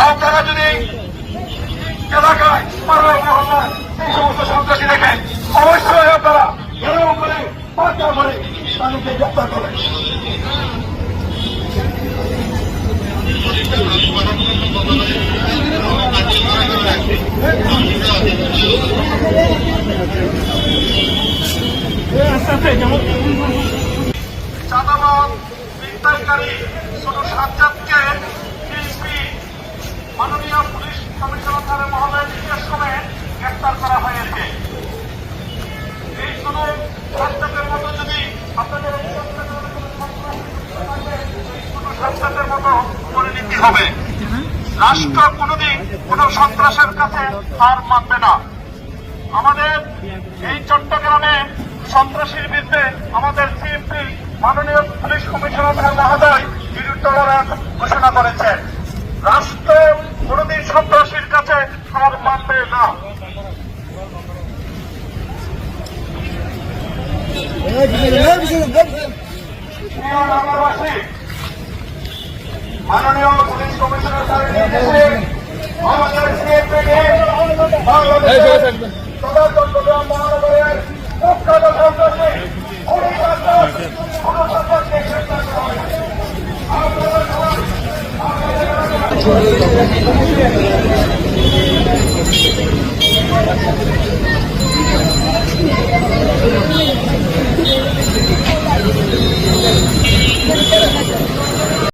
আপনারা যদি এলাকায় এই সমস্ত সন্ত্রাসী দেখেন অবশ্যই আপনারা ঘেরাও করে পাচার করে তাদেরকে গ্রেপ্তার করেন। চাঁদাবাদ বিস্তারকারী শুধু সাজ্জাদকে মাননীয় পুলিশ কমিশনার মহোদয়ের নির্দেশক্রমে গ্রেপ্তার করা হয়েছে। এই শুধু সাজ্জাদের মতো যদি আপনাদের সাজ্জাদের মতো পরিণতি হবে। রাষ্ট্র কোনদিন কোন সন্ত্রাসের কাছে হার মানবে না। আমাদের এই চট্টগ্রামে সন্ত্রাসীর বিরুদ্ধে আমাদের সিএমপি মাননীয় পুলিশ কমিশনার মহোদয় বিরুদ্ধ টলারেন্স ঘোষণা করেছেন। রাষ্ট্র কোনদিন সন্ত্রাসীর কাছে হার মানবে না। মাননীয় পুলিশ কমিশনার আমাদের সিএমপি বাংলাদেশের চট্টগ্রাম